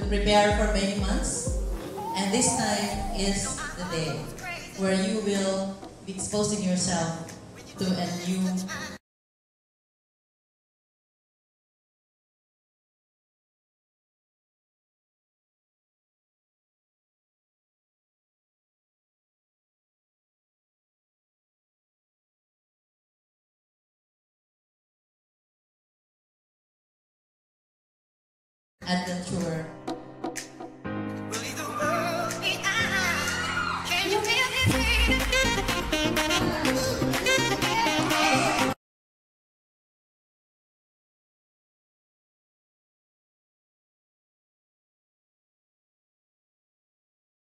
prepare for many months, and this time is the day where you will be exposing yourself to a new adventurer.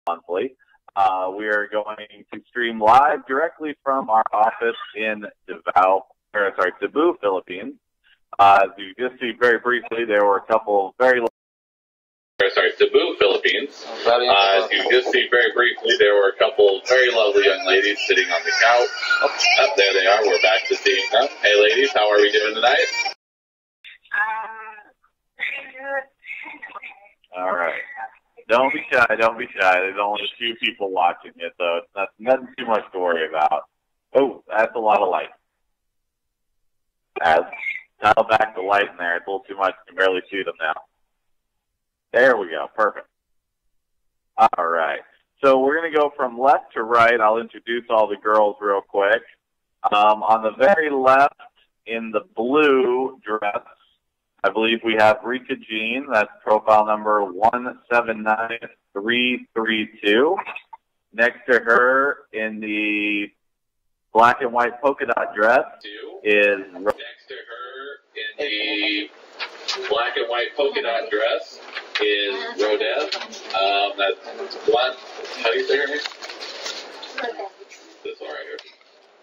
Monthly. We are going to stream live directly from our office in Cebu, Philippines. As you just see very briefly, there were a couple Cebu, Philippines. As you just see very briefly, there were a couple very lovely young ladies sitting on the couch. Oh, there they are. We're back to seeing them. Hey, ladies, how are we doing tonight? All right. Don't be shy. Don't be shy. There's only a few people watching it, so it's nothing too much to worry about. Oh, that's a lot of light. Dial back the light in there. It's a little too much. You can barely see them now. There we go. Perfect. All right. So we're going to go from left to right. I'll introduce all the girls real quick. On the very left, in the blue dress, I believe we have Rika Jean. That's profile number 179332. Next to her, in the black and white polka dot dress, is next to her in the black and white polka dot dress is Rodette. That's what? How do you say her name? This one right here.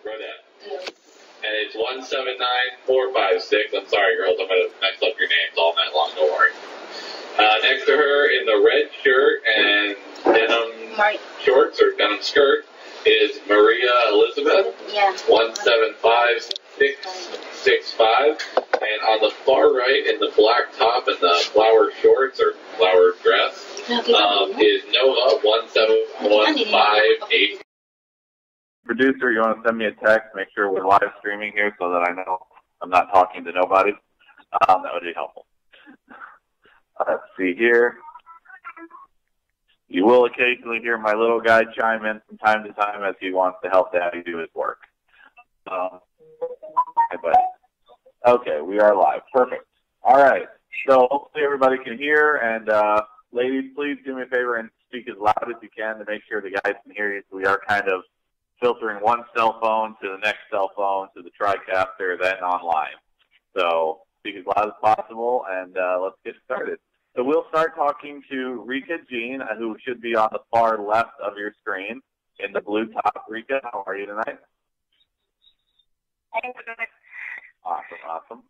Rodette. And it's 179456. I'm sorry, girls. I'm going to mess up your names all night long. Don't worry. Next to her in the red shirt and denim shorts or denim skirt is Maria Elizabeth. Yeah. 175665. And on the far right in the black top and the flower shorts or flower dress is Nova 17158. Producer, you want to send me a text, make sure we're live streaming here so that I know I'm not talking to nobody. That would be helpful. Let's see here. You will occasionally hear my little guy chime in from time to time as he wants to help Daddy do his work. Okay, we are live. Perfect. All right. So hopefully everybody can hear. And ladies, please do me a favor and speak as loud as you can to make sure the guys can hear you. So we are kind of filtering one cell phone to the next cell phone to the TriCaster, then online. So speak as loud as possible, and let's get started. So we'll start talking to Rika Jean, who should be on the far left of your screen in the blue top. Rika, how are you tonight? I'm good. Awesome.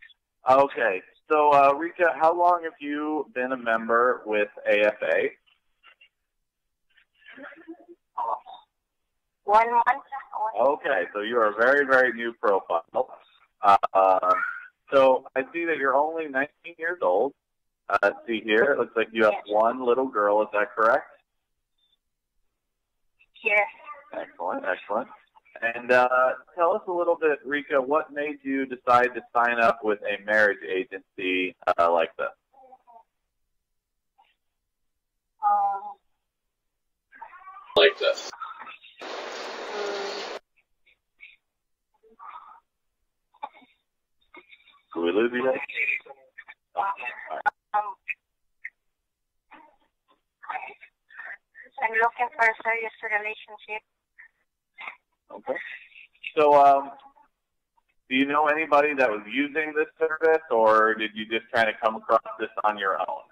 Okay, so Rika, how long have you been a member with AFA? 1 month. Okay, so you are a very, very new profile. So I see that you're only 19 years old. Let's see here. It looks like you have one little girl. Is that correct? Yes. Excellent. And tell us a little bit, Rika, what made you decide to sign up with a marriage agency like this? Like this. Did we lose you guys? I'm looking for a serious relationship. Okay. So, do you know anybody that was using this service, or did you just kind of come across this on your own?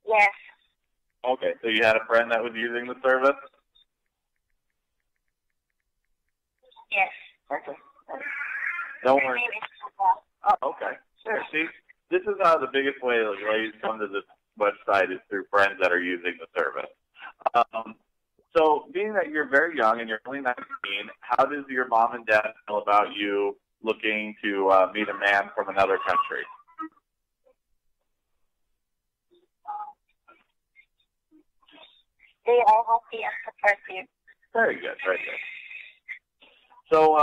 Yes. Okay, so you had a friend that was using the service? Yes. Okay. Don't worry. Oh, okay. Sure. See, this is the biggest way that ladies come to this website is through friends that are using the service. So being that you're very young and you're only 19, how does your mom and dad feel about you looking to meet a man from another country? They are happy as a person. Very good, very good. So,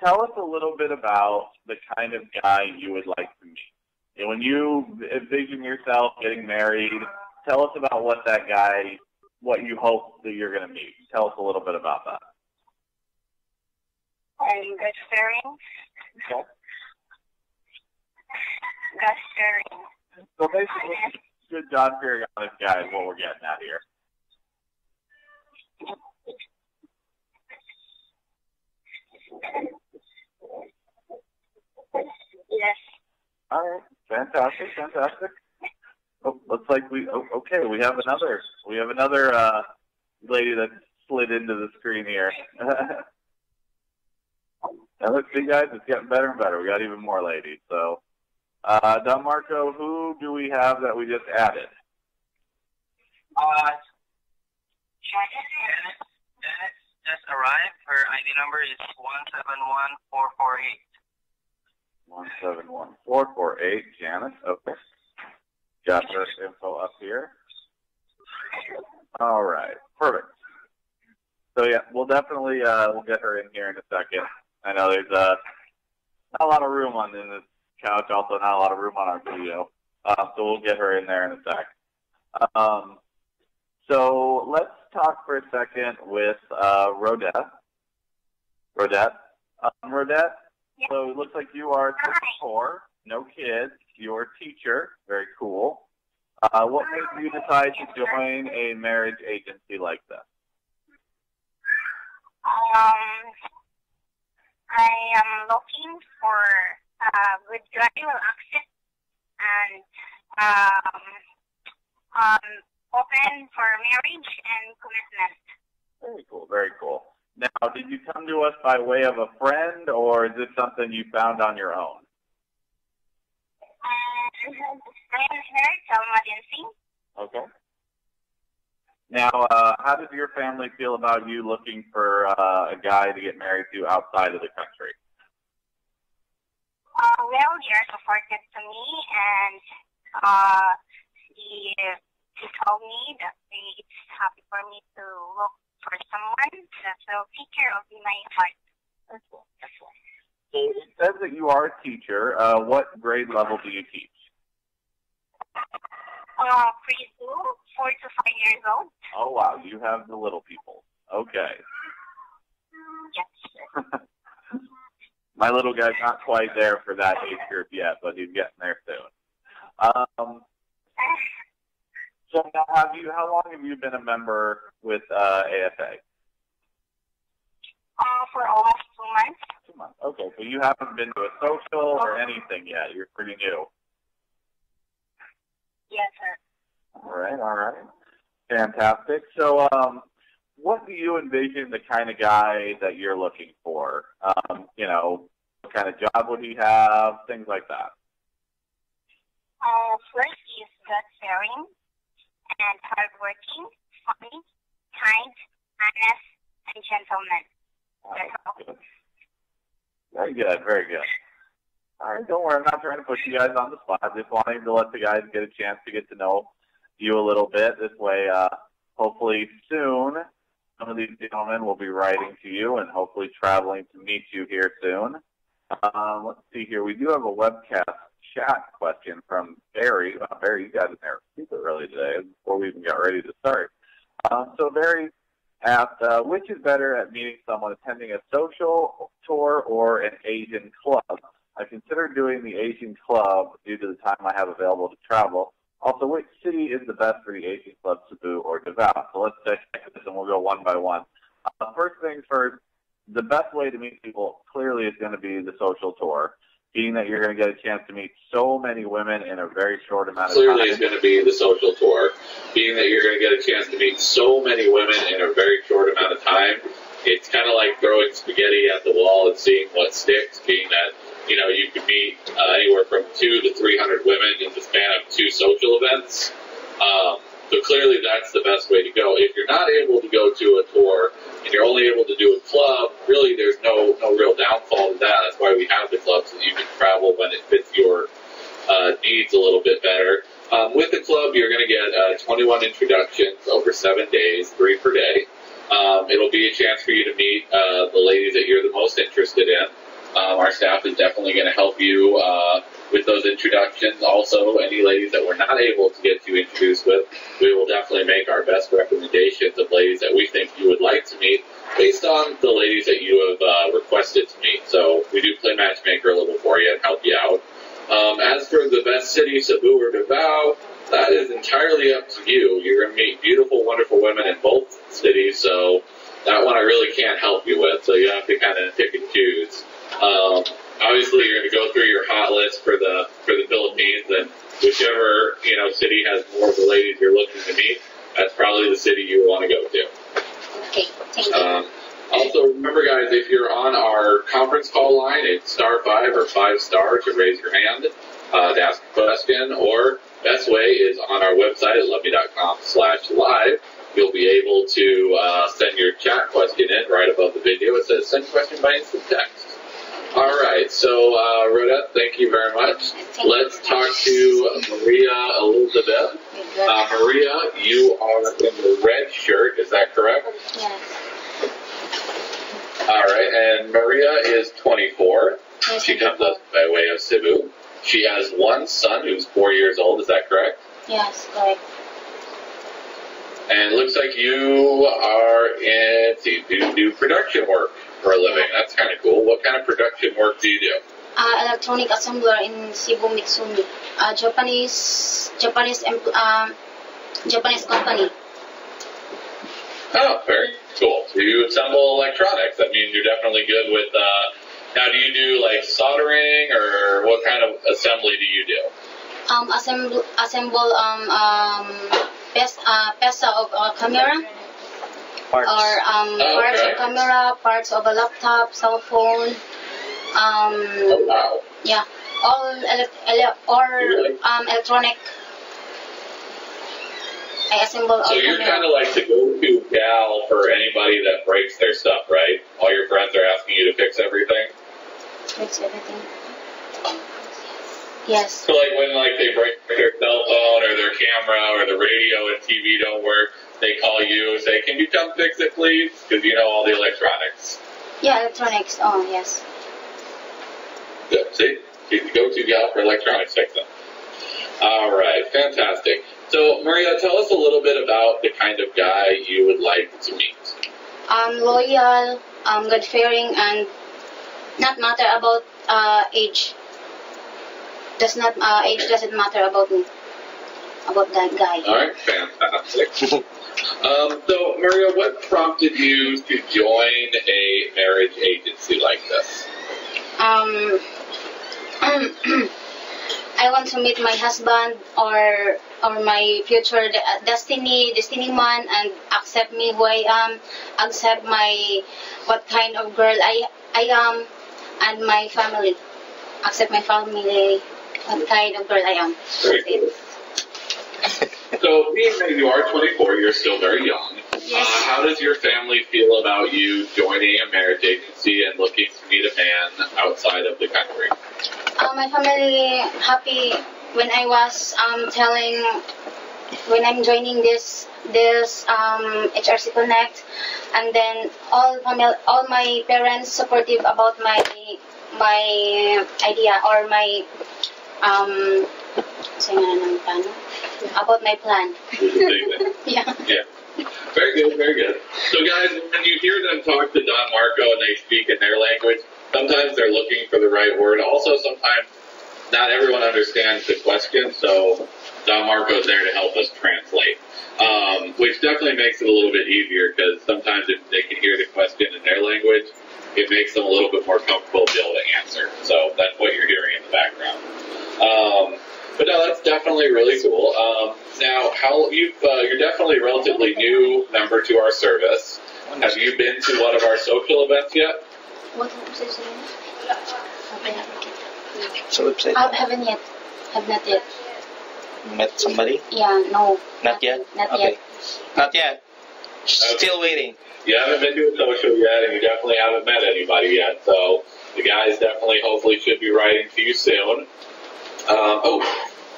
tell us a little bit about the kind of guy you would like to meet. And when you envision yourself getting married, tell us about what that guy, what you hope that you're going to meet. Tell us a little bit about that. Good sharing. Okay. Good sharing. So basically, good job figuring out this guy is what we're getting at here. Yes. All right, fantastic, fantastic. Oh, looks like we have another lady that slid into the screen here. And let's see, guys, it's getting better and better. We got even more ladies. So, Don Marco, who do we have that we just added? Dennis just arrived. Her ID number is 171448. 171448, Janice. Okay. Got her info up here. All right. Perfect. So, yeah, we'll definitely we'll get her in here in a second. I know there's not a lot of room on this couch, also not a lot of room on our video. So we'll get her in there in a sec. So let's talk for a second with Rodette. Rodette, Yes. so it looks like you are 34, no kids, you're a teacher, very cool. What made you decide to join a marriage agency like this? I am looking for a good gradual access and open for marriage and commitment. Very cool, very cool. Now, did you come to us by way of a friend, or is this something you found on your own? I am here, Salma Agency. Okay. Now, how does your family feel about you looking for a guy to get married to outside of the country? Well, they are supportive to me, and he told me that it's happy for me to look for someone that will take care of my heart. Excellent, excellent. So it says that you are a teacher. What grade level do you teach? Preschool, 4 to 5 years old. Oh, wow. You have the little people. Okay. Yes. My little guy's not quite there for that age group yet, but he's getting there soon. So now, how long have you been a member with AFA? For almost 2 months. 2 months. Okay, so you haven't been to a social or anything yet. You're pretty new. Yes, sir. All right. Fantastic. So, what do you envision the kind of guy that you're looking for? What kind of job would he have? Things like that. First is God fearing and hardworking, funny, kind, honest, and gentleman. Good. Very good, very good. All right, don't worry. I'm not trying to put you guys on the spot. Just wanting to let the guys get a chance to get to know you a little bit. This way, hopefully soon, some of these gentlemen will be writing to you and hopefully traveling to meet you here soon. Let's see here. We do have a webcast chat question from Barry. Barry, you got in there super early today before we even got ready to start. So Barry asked, which is better at meeting someone, attending a social tour or an Asian club? I consider doing the Asian club due to the time I have available to travel. Also, which city is the best for the Asian club, Cebu or Davao? So let's check this and we'll go one by one. First things first, the best way to meet people clearly is going to be the social tour, being that you're going to get a chance to meet so many women in a very short amount of time. Clearly is going to be the social tour, being that you're going to get a chance to meet so many women in a very short amount of time. It's kind of like throwing spaghetti at the wall and seeing what sticks, being that, you can meet anywhere from 200 to 300 women in the span of 2 social events. So clearly that's the best way to go. If you're not able to go to a tour, and you're only able to do a club, really there's no real downfall to that. That's why we have the club, so that you can travel when it fits your needs a little bit better. With the club, you're going to get 21 introductions over 7 days, 3 per day. It'll be a chance for you to meet the ladies that you're the most interested in. Our staff is definitely going to help you with those introductions. Also, any ladies that we're not able to get you introduced with, we will definitely make our best recommendations of ladies that we think you would like to meet based on the ladies that you have requested to meet. So we do play matchmaker a little for you and help you out. As for the best city, Cebu or Davao, that is entirely up to you. You're going to meet beautiful, wonderful women in both cities, so that one I really can't help you with, so you have to kind of pick and choose. Obviously, you're going to go through your hot list for the Philippines, and whichever city has more of the ladies you're looking to meet, that's probably the city you want to go to. Okay, thank you. Also, remember, guys, if you're on our conference call line, it's *5 or 5* to raise your hand to ask a question, or best way is on our website at loveme.com/live. You'll be able to send your chat question in right above the video. It says send question by instant text. All right, so Rhoda, thank you very much. Let's talk to Maria Elizabeth. Maria, you are in the red shirt, is that correct? Yes. All right, and Maria is 24. Yes, She comes up by way of Cebu. She has one son who's 4 years old, is that correct? Yes, correct. And it looks like you are do production work for a living. That's kind of cool. What kind of production work do you do? Electronic assembler in Cebu, Mitsumi. Japanese company. Oh, very cool. So you assemble electronics. That means you're definitely good with, now do you do like soldering, or what kind of assembly do you do? Assemble pesa of camera. Parts. Or parts of camera, parts of a laptop, cell phone. Oh, wow. Yeah, all electronic. I assemble all. So you're camera. kind of like the go-to gal for anybody that breaks their stuff, right? All your friends are asking you to fix everything? Fix everything. Yes. So like when they break their cell phone or their camera or the radio and TV don't work, they call you and say, can you come fix it, please? Because you know all the electronics. Yeah, electronics. Oh, yes. Good. See? She's the go-to gal for electronics fixing. All right. Fantastic. So, Maria, tell us a little bit about the kind of guy you would like to meet. Loyal, God-fearing, and not matter about age. Age doesn't matter about me. About that guy. All right. Fantastic. So, Maria, what prompted you to join a marriage agency like this? I want to meet my husband or my future destiny man, and accept me who I am, accept what kind of girl I am, and my family. Accept my family, what kind of girl I am. Very cool. So, being that you are 24, you're still very young. Yes. How does your family feel about you joining a marriage agency and looking to meet a man outside of the country? My family happy when I was when I'm joining this HRC Connect, and then all my parents supportive about my idea or my about my plan. Yeah. Very good, very good. So guys, when you hear them talk to Don Marco and they speak in their language, sometimes they're looking for the right word. Also, sometimes not everyone understands the question, so Don Marco's there to help us translate. Which definitely makes it a little bit easier, because sometimes if they can hear the question in their language, it makes them a little bit more comfortable to be able to answer. So that's what you're hearing in the background. But no, that's definitely really cool. Now, you're definitely a relatively new member to our service. Have you been to one of our social events yet? What website? So website? Haven't yet. Have not yet. Met somebody? Yeah, no. Not yet? Not Okay. yet. Not yet. Still waiting. You haven't been to a social yet, and you definitely haven't met anybody yet. So the guys definitely, hopefully, should be writing to you soon.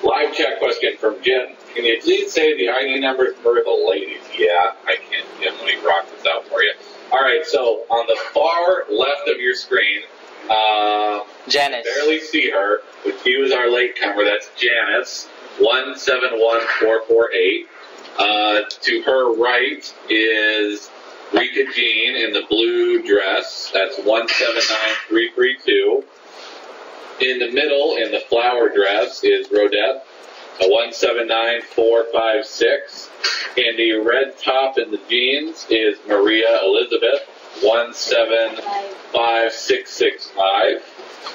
Live chat question from Jim. Can you please say the ID numbers for the ladies? Yeah, I can. Jim, let me rock this out for you. All right, so on the far left of your screen, Janice. barely see her, but she was our latecomer. That's Janice, 171448. To her right is Rika Jean in the blue dress. That's 179332. In the middle, in the flower dress, is Rodette, 179456. In the red top and the jeans is Maria Elizabeth, 175665.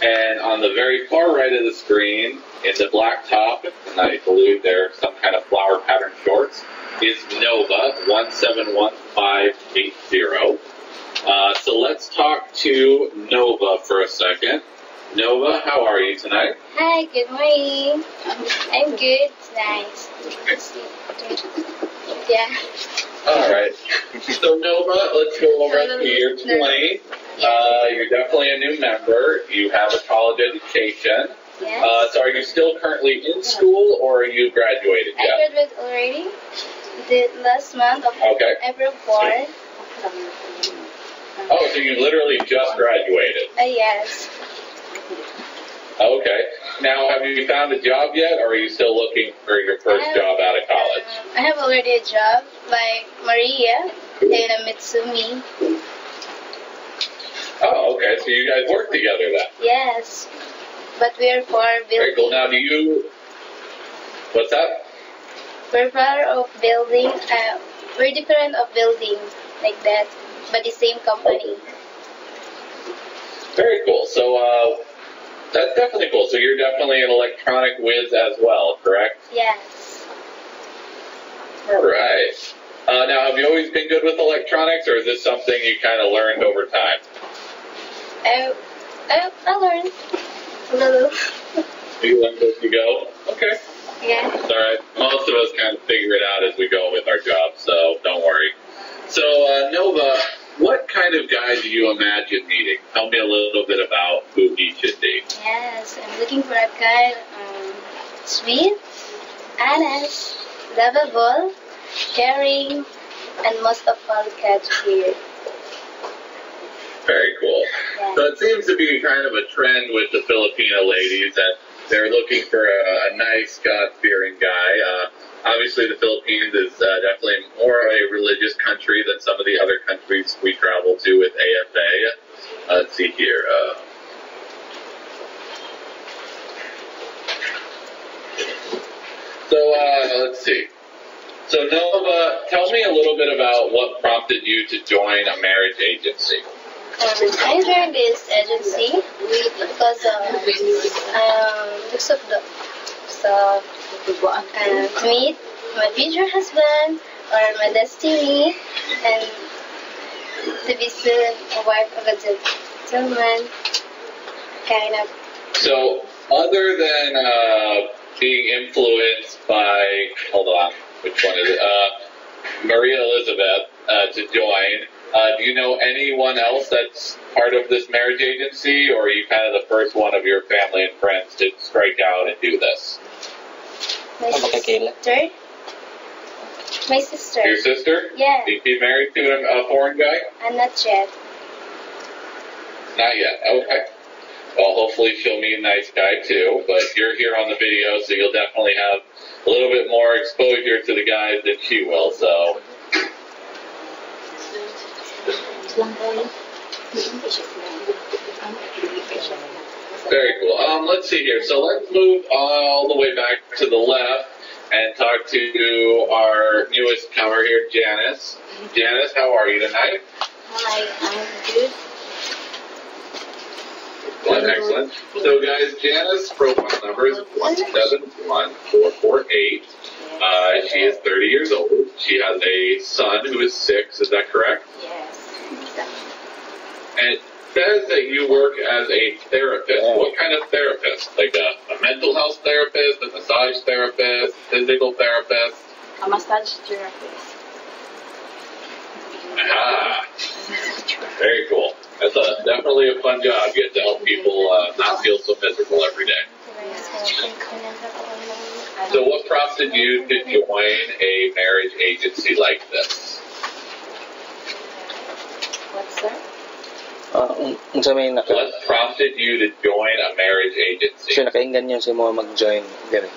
And on the very far right of the screen, in the black top, and I believe they're some kind of flower pattern shorts, is Nova, 171580. So let's talk to Nova for a second. Nova, how are you tonight? Hi, good morning. I'm good. Nice. Yeah. All right. So Nova, let's go over to year 20. You're definitely a new member. You have a college education. Yes. So are you still currently in school, or are you graduated I yet? graduated already. The last month of April 4. Oh, so you literally just graduated. Yes. Okay. Now, have you found a job yet, or are you still looking for your first job out of college? I have already a job like Maria and Mitsumi. Oh, okay. So you guys work together then? Yes. But we are far building. Very cool. Now, what's that? We're far of building. We're different of building like that, but the same company. Very cool. So, that's definitely cool. So you're definitely an electronic whiz as well, correct? Yes. All right. Now, have you always been good with electronics, or is this something you kind of learned over time? I learned a little. You learned as you go? Okay. Yeah. It's all right. Most of us kind of figure it out as we go with our jobs, so don't worry. So, Nova, what kind of guy do you imagine meeting? Tell me a little bit about who he should be. Yes, I'm looking for a guy sweet, honest, lovable, caring, and most of all, God-fearing. Very cool. Yeah. So it seems to be kind of a trend with the Filipino ladies that they're looking for a nice, God-fearing guy. Obviously, the Philippines is definitely more a religious country than some of the other countries we travel to with AFA. Let's see here. Let's see. So, Nova, tell me a little bit about what prompted you to join a marriage agency. I joined this agency because to meet my future husband or my destiny, and to be soon a wife of a gentleman, kind of. So, other than being influenced by, hold on, which one is it? Maria Elizabeth to join. Do you know anyone else that's part of this marriage agency, or are you kind of the first one of your family and friends to strike out and do this? My sister. My sister. Your sister? Yeah. Is she married to a foreign guy? Not yet. Not yet. Okay. Well, hopefully she'll meet a nice guy too, but you're here on the video, so you'll definitely have a little bit more exposure to the guys than she will, so. Very cool. Let's see here. So let's move all the way back to the left and talk to our newest comer here, Janice. Janice, how are you tonight? Hi, I'm good. Well, excellent. So, guys, Janice's profile number is 171448. She is 30 years old. She has a son who is 6. Is that correct? Yes. And it says that you work as a therapist. What kind of therapist? Like a mental health therapist, a massage therapist, physical therapist? A massage therapist. Ah, very cool. That's definitely a fun job. You get to help people not feel so miserable every day. So what prompted you to join a marriage agency like this? What's that? Unsa may naka What prompted you to join a marriage agency? so nakainggan yun sa mga mag-join diri.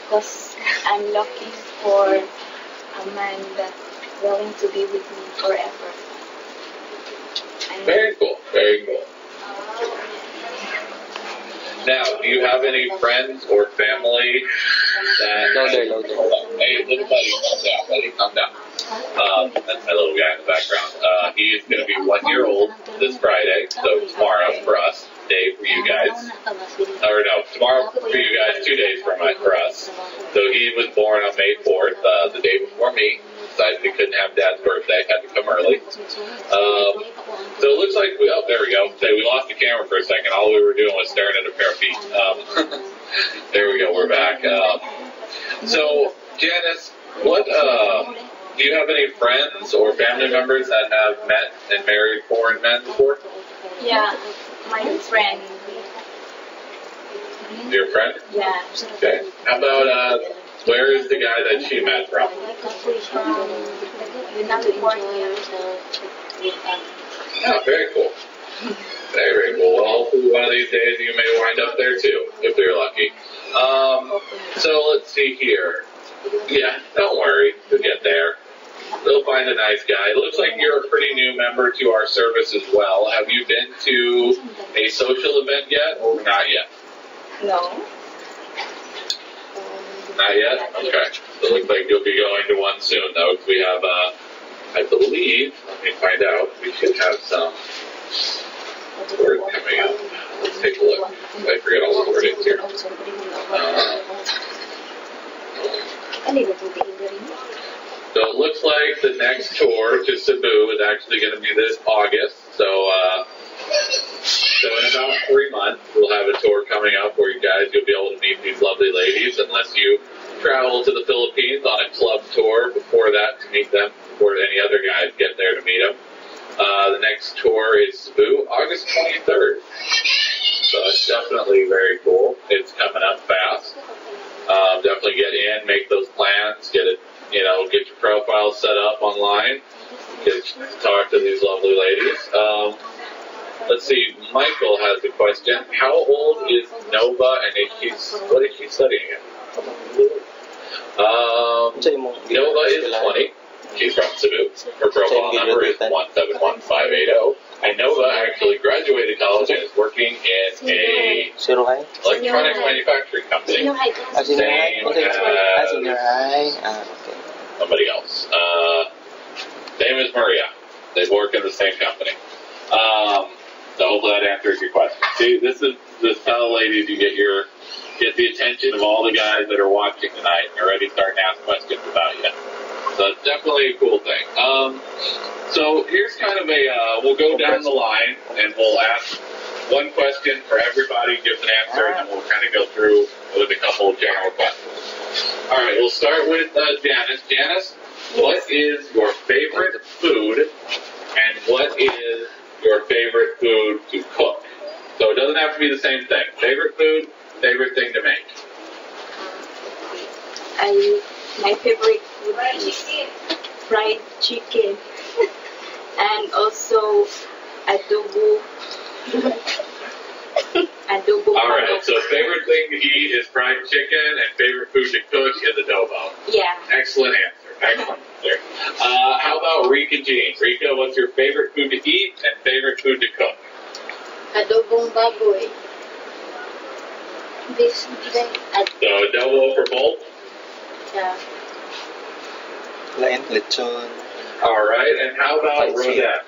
Because I'm looking for a man that's willing to be with me forever. Very cool. Very cool. Now, do you have any friends or family that... Louder. Hey, little buddy, calm down, buddy, calm down. That's my little guy in the background. He is going to be 1 year old this Friday, so tomorrow for us, day for you guys. Or no, tomorrow for you guys, 2 days for us. So he was born on May 4th, the day before me. Decided we couldn't have Dad's birthday, had to come early. So it looks like there we go. We lost the camera for a second. All we were doing was staring at a pair of feet. There we go. We're back. So Janice, what do you have any friends or family members that have met and married foreign men before? Yeah, my friend. Your friend? Yeah. Okay. How about where is the guy that she met from? Oh, very cool. Very cool. Well, hopefully one of these days you may wind up there too, if you're lucky. So let's see here. Yeah, don't worry. You'll get there. They'll find a nice guy. It looks like you're a pretty new member to our service as well. Have you been to a social event yet or not yet? No. Not yet? Okay. So it looks like you'll be going to one soon, though, because we have, I believe, let me find out, we should have some word coming up. Let's take a look. I forget all the wordings here. So it looks like the next tour to Cebu is actually going to be this August. So in about 3 months, we'll have a tour coming up where you'll be able to meet these lovely ladies, unless you travel to the Philippines on a club tour before that to meet them, before any other guys get there to meet them. The next tour is Cebu, August 23rd. So it's definitely very cool. It's coming up fast. Definitely get in, make those plans, get your profile set up online, get to talk to these lovely ladies. Let's see, Michael has a question. How old is Nova and what is she studying at? Nova is 20. She's from Cebu. Her profile number is 171580. And Nova actually graduated college and is working in a electronics manufacturing company. Same as somebody else. Name is Maria. They work in the same company. So hopefully that answers your question. See, this how, ladies, you get the attention of all the guys that are watching tonight and are ready to start asking questions about you. So it's definitely a cool thing. So here's kind of we'll go down the line and we'll ask one question for everybody, gives an answer, and then we'll kind of go through with a couple of general questions. All right, we'll start with Janice. Janice, what is your favorite food and what is your favorite food to cook? So it doesn't have to be the same thing. Favorite food, favorite thing to make. My favorite food is fried chicken and also adobo. All right, so favorite thing to eat is fried chicken and favorite food to cook is adobo. Yeah. Excellent answer. Excellent answer. How about Rika Jean? Rika, what's your favorite food to eat and favorite food to cook? Adobong baboy. So adobo for both? Yeah. Lechon. All right, and how about Rosette?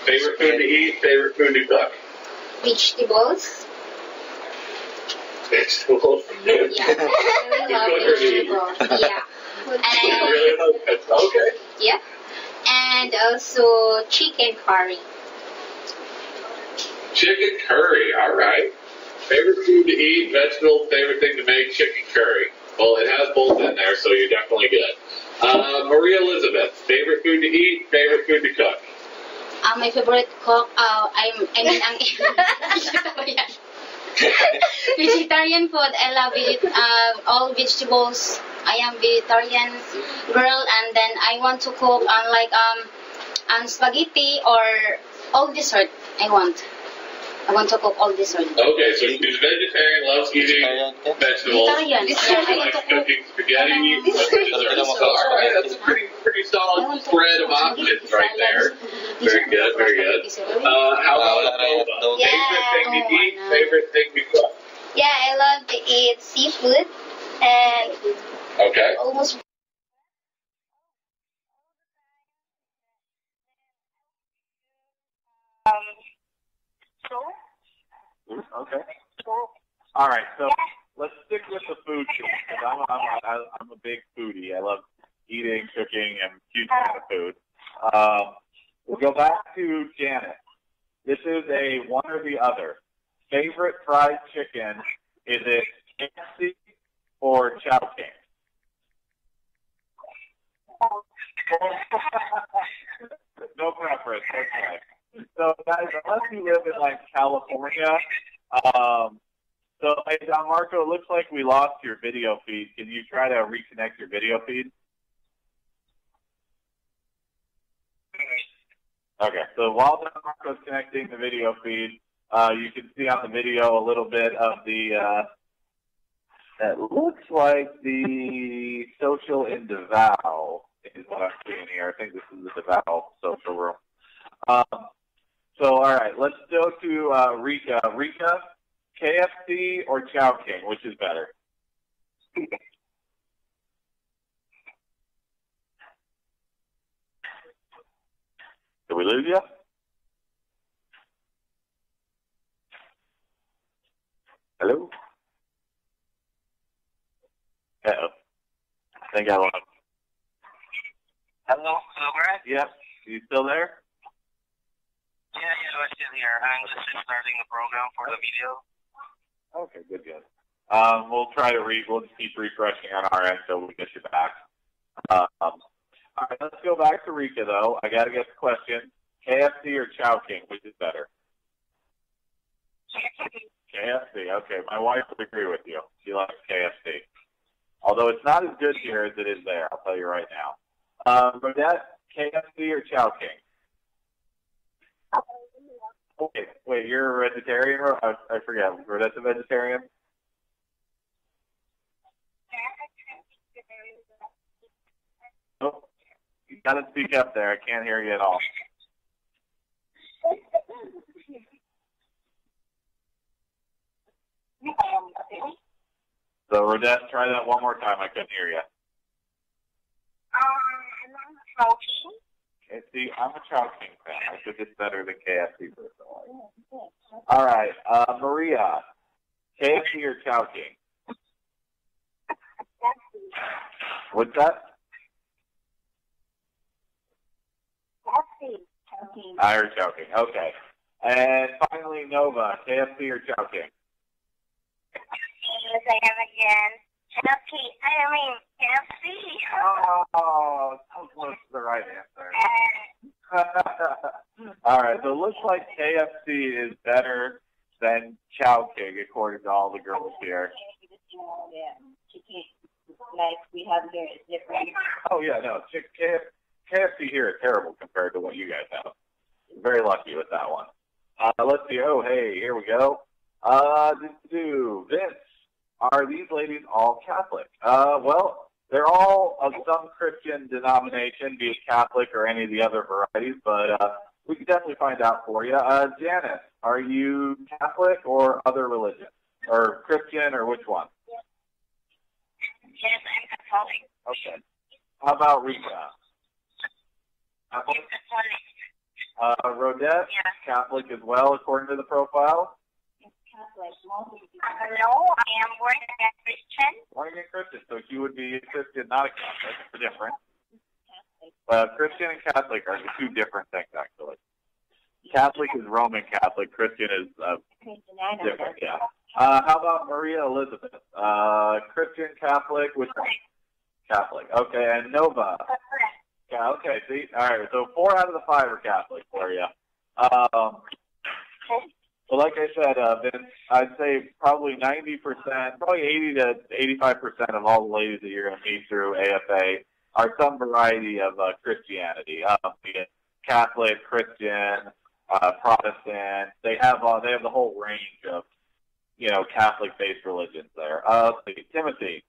Favorite food to eat, favorite food to cook? Vegetables. Vegetables? Yeah. I really love vegetables. Yeah. I really love vegetables. Okay. Yeah. And also chicken curry. Chicken curry, all right. Favorite food to eat, vegetables, favorite thing to make, chicken curry. Well, it has both in there, so you're definitely good. Maria Elizabeth, favorite food to eat, favorite food to cook. My favorite cook, I mean, ang vegetarian. Vegetarian food. I love all vegetables. I am vegetarian girl, and then I want to cook spaghetti or all dessert. I want to cook all dessert. Okay, so she's vegetarian, loves eating vegetables. Vegetarian. She likes cooking spaghetti. So, all right, that's a pretty solid spread of options right there. Very good, very good. How about Nova? Favorite thing to eat, favorite thing to cook? Yeah, I love to eat seafood and Okay. almost So, Okay. All right, so let's stick with the food thing, because I'm a big foodie. I love eating, cooking, and huge fan of food. We'll go back to Janet. This is a one or the other. Favorite fried chicken, is it KFC or Chow King? No preference, okay. So guys, unless you live in like California, so hey, Don Marco, it looks like we lost your video feed. Can you try to reconnect your video feed? Okay, so while Don Marco's connecting the video feed, you can see on the video a little bit of the, it looks like the social in Davao is what I'm seeing here. I think this is the Davao social room. So, all right, let's go to Rika. Rika, KFC or Chow King, which is better? Did we lose you? Hello? Uh-oh. I think I lost. Hello, Brad? Yep. You still there? Yeah, I'm still here. I'm just starting the program for the video. Okay, good. We'll try to we'll just keep refreshing on our end so we get you back. All right, let's go back to Rika, though. I got to get the question. KFC or Chow King, which is better? KFC, okay. My wife would agree with you. She likes KFC. Although it's not as good here as it is there, I'll tell you right now. Rodette, KFC or Chow King? Okay, wait, you're a vegetarian? I forget. Rodette's a vegetarian? Oh, you gotta speak up there. I can't hear you at all. So, Rodette, try that one more time. I couldn't hear you. Okay, see, I'm a Chow King fan. I think it's better than KFC personally. All right, Maria, KFC or Chow King? What's that? I heard Chow King. Okay. And finally, Nova, KFC or Chow King? yes, I am again. KFC. Oh, so close to the right answer. All right, so it looks like KFC is better than Chow King, according to all the girls here. Like we have here is different. Oh, yeah, no. KFC here is terrible compared to what you guys have. Very lucky with that one. Let's see. Oh, hey, here we go. Vince, are these ladies all Catholic? Well, they're all of some Christian denomination, be it Catholic or any of the other varieties, but we can definitely find out for you. Janice, are you Catholic or other religion? Or Christian, or which one? Yes, I'm Catholic. Okay. How about Rita? Catholic? Rodette, yeah. Catholic as well, according to the profile? Catholic. No, I am born again Christian. Born again Christian, so you would be a Christian, not a Catholic. They're different. Christian and Catholic are two different things, actually. Catholic is Roman Catholic. Christian is different, yeah. How about Maria Elizabeth? Christian, Catholic, which one? Catholic. Okay, and Nova. Yeah, okay, see? All right, so 4 out of the 5 are Catholic for you. So like I said, Vince, I'd say probably 90%, probably 80 to 85% of all the ladies that you're going to meet through AFA are some variety of Christianity, be it Catholic, Christian, Protestant. They have the whole range of, Catholic-based religions there. Let's see, Timothy,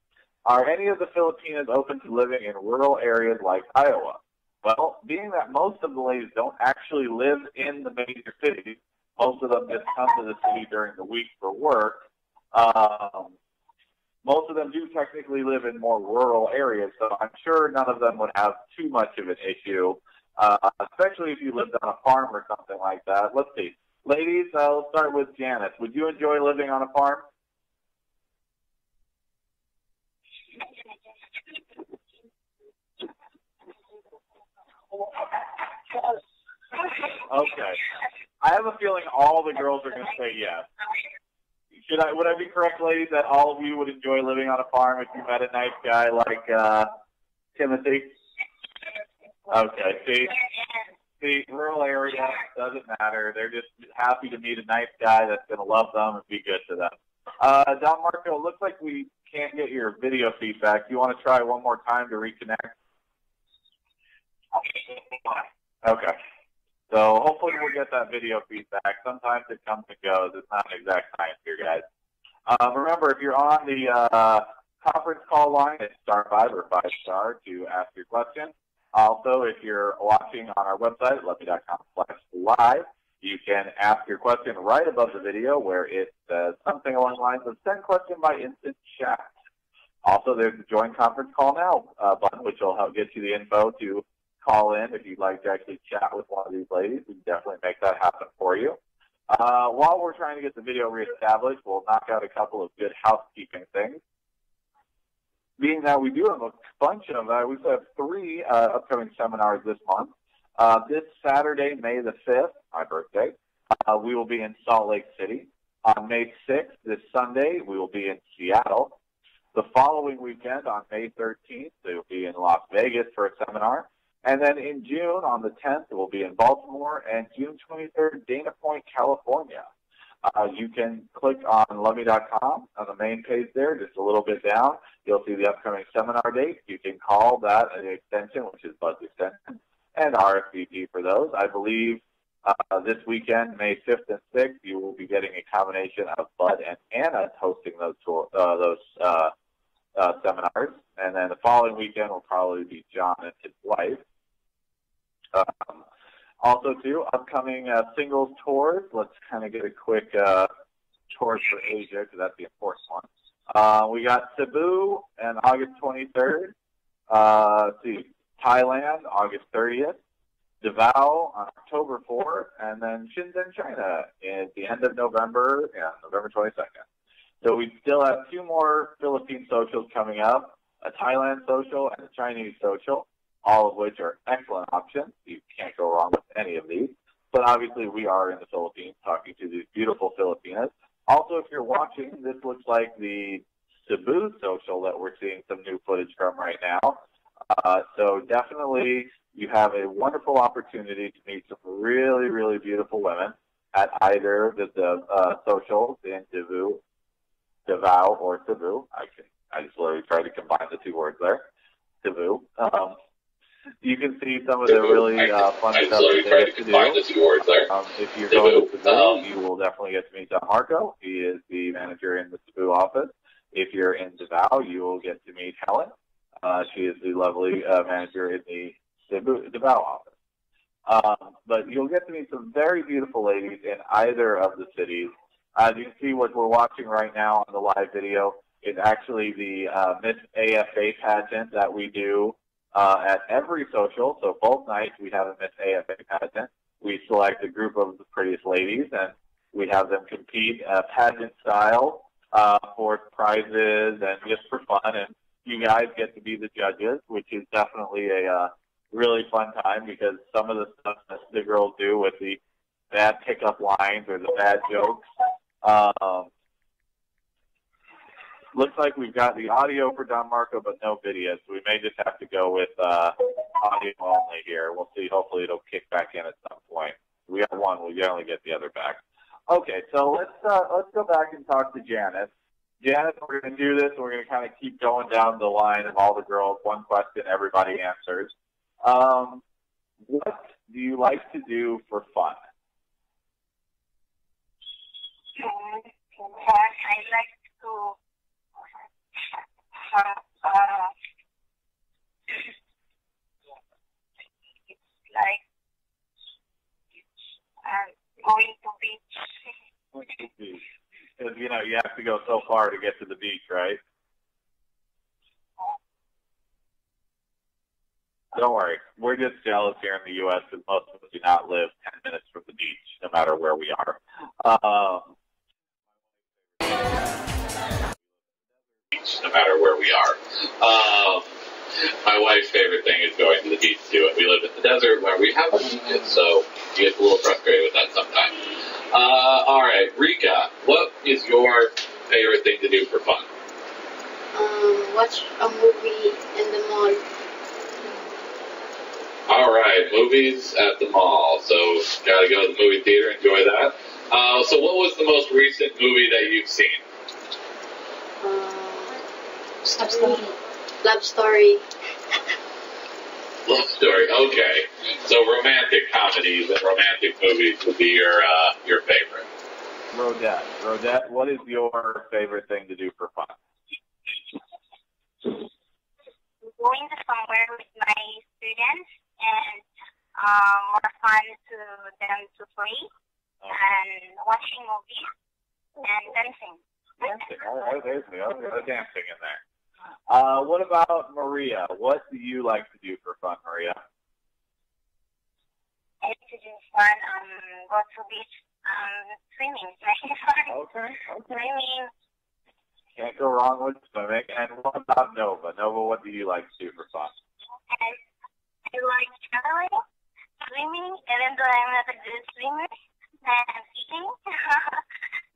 are any of the Filipinas open to living in rural areas like Iowa? Well, being that most of the ladies don't actually live in the major cities, most of them just come to the city during the week for work. Most of them do technically live in more rural areas, so I'm sure none of them would have too much of an issue, especially if you lived on a farm or something like that. Let's see. Ladies, I'll start with Janice. Would you enjoy living on a farm? Okay. I have a feeling all the girls are going to say yes. Would I be correct, ladies, that all of you would enjoy living on a farm if you met a nice guy like Timothy? Okay, see, rural area doesn't matter. They're just happy to meet a nice guy that's going to love them and be good to them. Don Marco, it looks like we can't get your video feedback. Do you want to try one more time to reconnect? Okay. So hopefully we'll get that video feedback. Sometimes it comes and goes. It's not an exact science here, guys. Remember, if you're on the conference call line, it's *5 or 5* to ask your question. Also, if you're watching on our website, lovey.com/live, you can ask your question right above the video where it says something along the lines of "send question by instant chat." Also, there's the Join Conference Call Now button, which will help get you the info to call in if you'd like to actually chat with one of these ladies. We can definitely make that happen for you. While we're trying to get the video reestablished, we'll knock out a couple of good housekeeping things. Being that we do have a bunch of, we have 3 upcoming seminars this month. This Saturday, May the 5th, my birthday, we will be in Salt Lake City. On May 6th, this Sunday, we will be in Seattle. The following weekend, on May 13th, we will be in Las Vegas for a seminar. And then in June, on the 10th, we'll be in Baltimore, and June 23rd, Dana Point, California. You can click on lovey.com on the main page there, just a little bit down. You'll see the upcoming seminar date. You can call that an extension, which is Buzz Extension, and RSVP for those. I believe this weekend, May 5th and 6th, you will be getting a combination of Bud and Anna hosting those seminars. And then the following weekend will probably be John and his wife. Also, too, upcoming singles tours. Let's kind of get a quick tour for Asia, because that's the important one. We got Cebu on August 23rd. Let's see, Thailand, August 30th. Davao on October 4th. And then Shenzhen, China, at the end of November, November 22nd. So we still have 2 more Philippine socials coming up, a Thailand social and a Chinese social, all of which are excellent options. You can't go wrong with any of these. But obviously, we are in the Philippines talking to these beautiful Filipinas. Also, if you're watching, this looks like the Cebu social that we're seeing some new footage from right now. So definitely, you have a wonderful opportunity to meet some really, really beautiful women at either of the socials in Davao or Cebu. I just literally tried to combine the 2 words there. Cebu. You can see some of the really fun stuff that they get to do. If you're going to Cebu, you will definitely get to meet Don Marco. He is the manager in the Cebu office. If you're in Davao, you will get to meet Helen. She is the lovely manager in the Davao office. But you'll get to meet some very beautiful ladies in either of the cities. As you can see, what we're watching right now on the live video is actually the Miss AFA pageant that we do at every social. So both nights we have a Miss AFA pageant. We select a group of the prettiest ladies, and we have them compete pageant style for prizes and just for fun. And you guys get to be the judges, which is definitely a really fun time, because some of the stuff that the girls do with the bad pickup lines or the bad jokes, looks like we've got the audio for Don Marco, but no video, so we may just have to go with audio only here. We'll see. Hopefully it'll kick back in at some point. We have one. We'll generally get the other back. Okay, so let's go back and talk to Janice. Janice, we're going to do this. We're going to kind of keep going down the line of all the girls. One question, everybody answers. What do you like to do for fun? I like to it's like going to beach. Because, you know, you have to go so far to get to the beach, right? Don't worry. We're just jealous here in the U.S. because most of us do not live 10 minutes from the beach, no matter where we are. No matter where we are. My wife's favorite thing is going to the beach, too. And we live in the desert where we have beaches, so you get a little frustrated with that sometimes. All right, Rika, what is your favorite thing to do for fun? Watch a movie in the mall. All right, movies at the mall. So, gotta go to the movie theater, enjoy that. So what was the most recent movie that you've seen? Love story. Love story, okay. So romantic comedies and romantic movies would be your favorite. Rodette, what is your favorite thing to do for fun? Going to somewhere with my students and more fun to them to play and watching movies and dancing. Dancing, all right, there's dancing in there. What about Maria? What do you like to do for fun, Maria? I like to do fun, go to beach, swimming. Okay. Swimming. Can't go wrong with swimming. And what about Nova? Nova, what do you like to do for fun? And I like traveling, swimming, even though I'm not a good swimmer, and eating,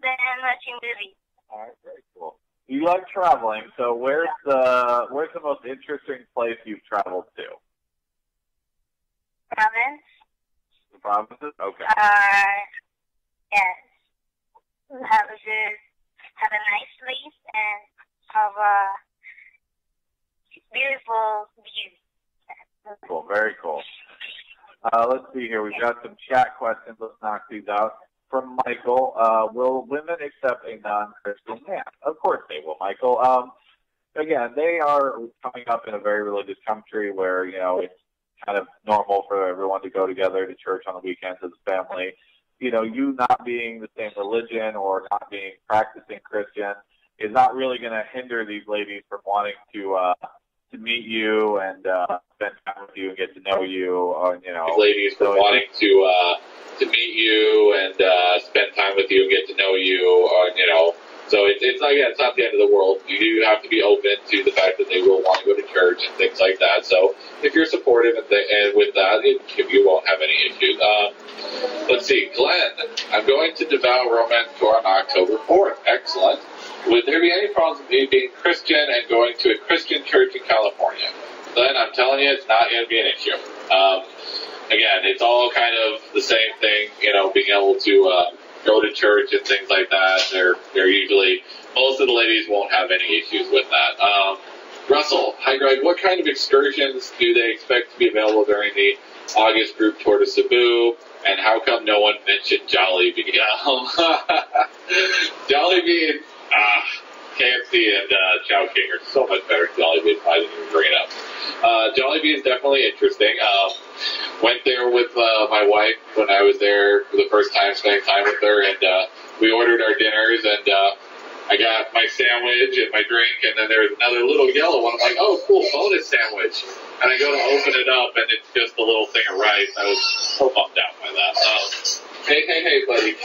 then watching movies. All right, very cool. You like traveling, so where's the most interesting place you've traveled to? Province. The provinces? Okay. Yes. Have a nice place and have a beautiful view. Cool, very cool. Let's see here. We've got some chat questions. Let's knock these out. From Michael, will women accept a non-Christian man? Of course they will, Michael. Again, they are coming up in a very religious country where, you know, it's kind of normal for everyone to go together to church on the weekends as a family. You know, you not being the same religion or not being practicing Christian is not really going to hinder these ladies from wanting to meet you and spend time with you and get to know you. You know, ladies from wanting to meet you and spend time with you and get to know you, you know. So it's not the end of the world. You do have to be open to the fact that they will want to go to church and things like that. So if you're supportive and with that, you won't have any issues. Let's see, Glenn, I'm going to devout Romance Tour on October 4th. Excellent. Would there be any problems with me being Christian and going to a Christian church in California? Glenn, I'm telling you, it's not going to be an issue. Again, it's all kind of the same thing, you know, being able to go to church and things like that. They're usually, most of the ladies won't have any issues with that. Russell, hi Greg, what kind of excursions do they expect to be available during the August group tour to Cebu? And how come no one mentioned Jollibee? Jollibee, KFC and Chow King are so much better than Jollibee. I didn't even bring it up. Jollibee is definitely interesting. Went there with my wife when I was there for the first time, spending time with her, and we ordered our dinners, and I got my sandwich and my drink, and then there was another little yellow one. I'm like, oh, cool, bonus sandwich. And I go to open it up, and it's just a little thing of rice. I was so bummed out by that. Hey, buddy.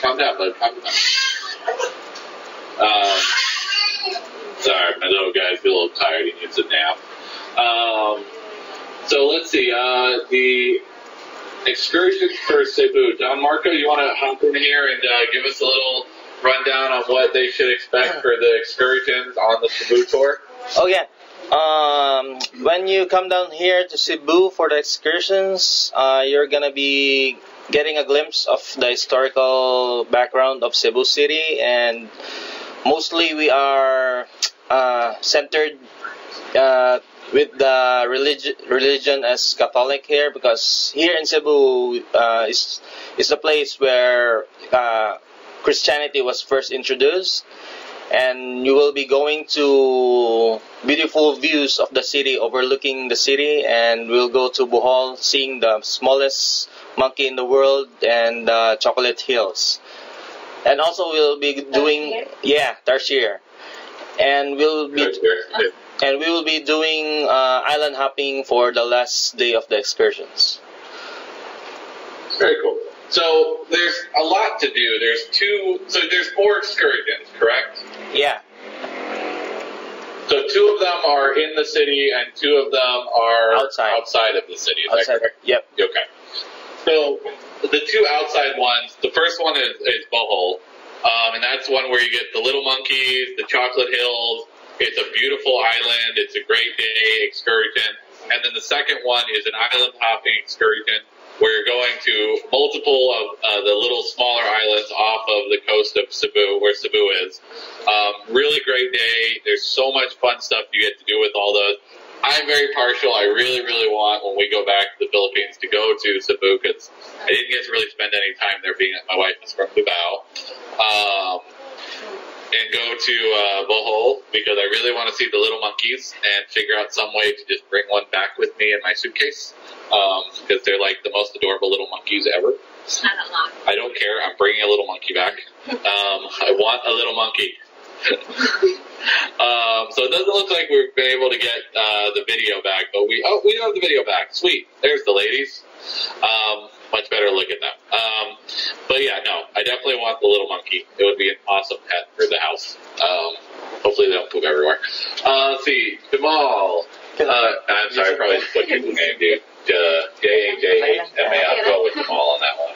Calm down, bud. Calm down. Sorry, my little guy's a little tired. He needs a nap. So let's see. The excursion for Cebu. Don Marco, you want to hop in here and give us a little rundown on what they should expect for the excursions on the Cebu tour? Oh yeah. When you come down here to Cebu for the excursions, you're gonna be getting a glimpse of the historical background of Cebu City, and mostly we are centered with the religion as Catholic here, because here in Cebu is the place where Christianity was first introduced. And you will be going to beautiful views of the city, overlooking the city, and we'll go to Bohol, seeing the smallest monkey in the world and Chocolate Hills. And also we'll be doing Tarsier, and we will be doing island hopping for the last day of the excursions. Very cool. So there's a lot to do. There's 4 excursions, correct? Yeah. So 2 of them are in the city and 2 of them are outside of the city. Is that correct? Yep. Okay. So the 2 outside ones, the first one is Bohol, and that's one where you get the little monkeys, the Chocolate Hills. It's a beautiful island. It's a great day excursion. And then the second one is an island hopping excursion, where you're going to multiple of the little smaller islands off of the coast of Cebu, where Cebu is. Really great day. There's so much fun stuff you get to do with all those. I'm very partial. I really, really want, when we go back to the Philippines, to go to Cebu, because I didn't get to really spend any time there, being that my wife is from Davao. And go to Bohol, because I really want to see the little monkeys and figure out some way to just bring one back with me in my suitcase, because they're like the most adorable little monkeys ever. I don't care. I'm bringing a little monkey back. I want a little monkey. So it doesn't look like we've been able to get the video back, but we do have the video back. Sweet. There's the ladies. Much better look at them. But yeah, no, I definitely want the little monkey. It would be an awesome pet for the house. Hopefully they don't poop everywhere. Let's see, Jamal. I'm sorry, I probably just butchered the name, dude. J-A-J-H-M-A. I'll go with Jamal on that one.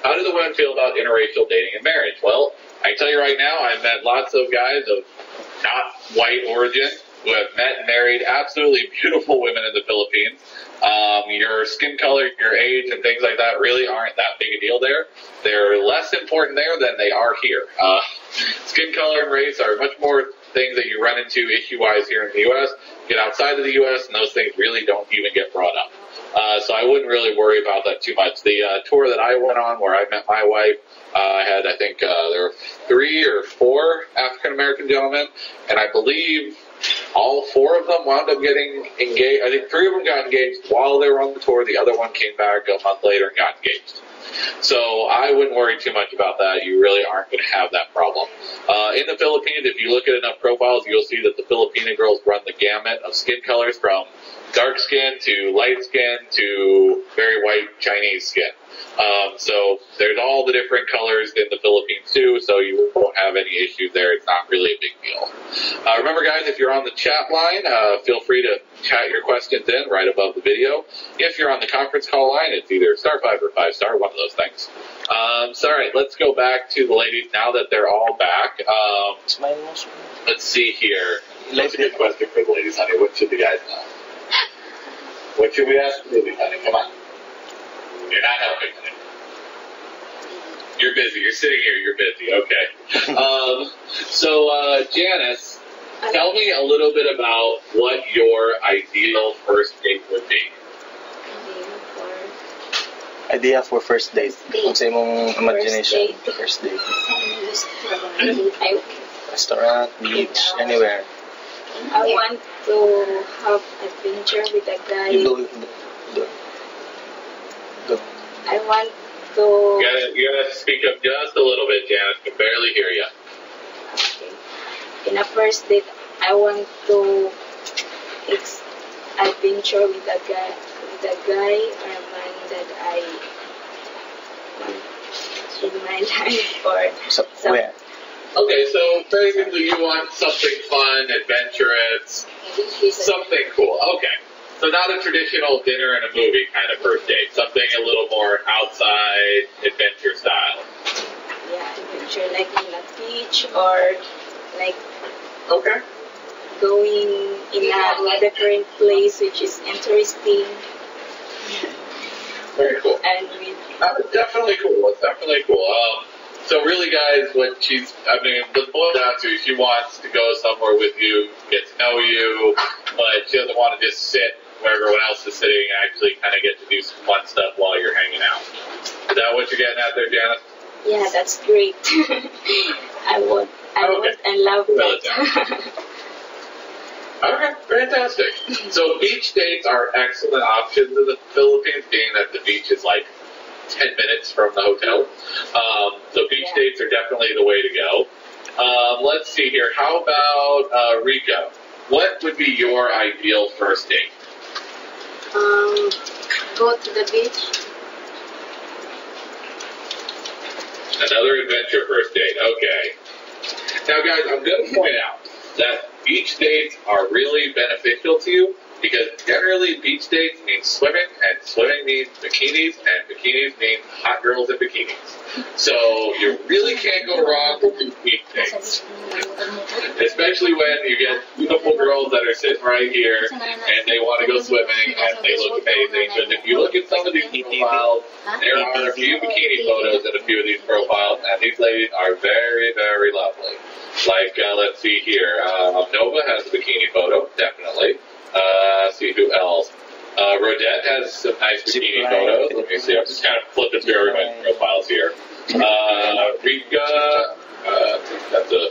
How do the women feel about interracial dating and marriage? Well, I can tell you right now, I've met lots of guys of not white origin who have met and married absolutely beautiful women in the Philippines. Your skin color, your age, and things like that really aren't that big a deal there. They're less important there than they are here. Skin color and race are much more things that you run into issue-wise here in the U.S. Get outside of the U.S., and those things really don't even get brought up. So I wouldn't really worry about that too much. The tour that I went on, where I met my wife, I think there were 3 or 4 African-American gentlemen, and I believe all 4 of them wound up getting engaged. I think 3 of them got engaged while they were on the tour. The other one came back a month later and got engaged. So I wouldn't worry too much about that. You really aren't going to have that problem. In the Philippines, if you look at enough profiles, you'll see that the Filipino girls run the gamut of skin colors, from dark skin to light skin to very white Chinese skin. So there's all the different colors in the Philippines too, so you won't have any issues there. It's not really a big deal. Remember, guys, if you're on the chat line, feel free to chat your questions in right above the video. If you're on the conference call line, it's either *5 or 5-star, one of those things. So all right, let's go back to the ladies now that they're all back. Let's see here. That's a good question for the ladies, honey. What should the guys know? What should we ask the ladies, honey? Come on. You're not helping, honey. You're busy. You're sitting here. You're busy. Okay. So, Janice, tell me a little bit about what your ideal first date would be. Idea for first date. Kung sa imong imagination, first date. Restaurant, beach, anywhere. I want to have adventure with a guy. Go. I want to... You gotta speak up just a little bit, Janice. I can barely hear you. Okay. In a first date, I want to adventure with a guy or a man that I want in my life, or where? Okay, so basically you want something fun, adventurous, something cool. Okay. So not a traditional dinner and a movie kind of first date. Something a little more outside, adventure style. yeah, adventure like in a beach or like Okay. going in a different place which is interesting Very cool. and with That's definitely cool. It's definitely cool. So really, guys, the boy down to, she wants to go somewhere with you, get to know you, but she doesn't want to just sit where everyone else is sitting and actually kind of get to do some fun stuff while you're hanging out. Is that what you're getting at there, Janice? yeah, that's great. I want and love that. Okay, fantastic. So beach dates are excellent options in the Philippines, being that the beach is like 10 minutes from the hotel. So beach dates are definitely the way to go. Let's see here. How about Rika? What would be your ideal first date? Go to the beach. Another adventure first date. Okay. Now, guys, I'm going to point out that beach dates are really beneficial to you because generally beach dates mean swimming, and swimming means bikinis, and bikinis mean hot girls in bikinis. So you really can't go wrong with beach dates. Especially when you get beautiful girls that are sitting right here and they want to go swimming and they look amazing. But if you look at some of these profiles, there are a few bikini photos in a few of these profiles, and these ladies are very, very lovely. Like, let's see here. Nova has a bikini photo, definitely. See who else. Rodette has some nice bikini photos. Let me see. I'm just kind of flipping through everybody's profiles here. Rika, that's a,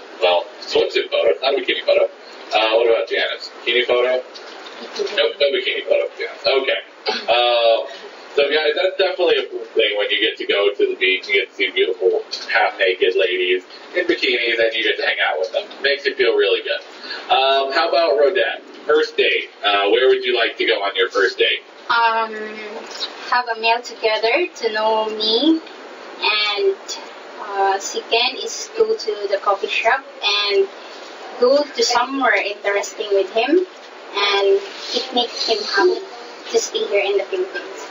swimsuit photo, not a bikini photo. What about Janice? Bikini photo? Nope, no bikini photo, Janice. Okay. So guys, that's definitely a cool thing when you get to go to the beach, you get to see beautiful half-naked ladies in bikinis, and you get to hang out with them. Makes you feel really good. How about Rodette? First date. Where would you like to go on your first date? Have a meal together to know me, and second is go to the coffee shop and go to somewhere interesting with him, and it makes him happy to stay here in the Philippines.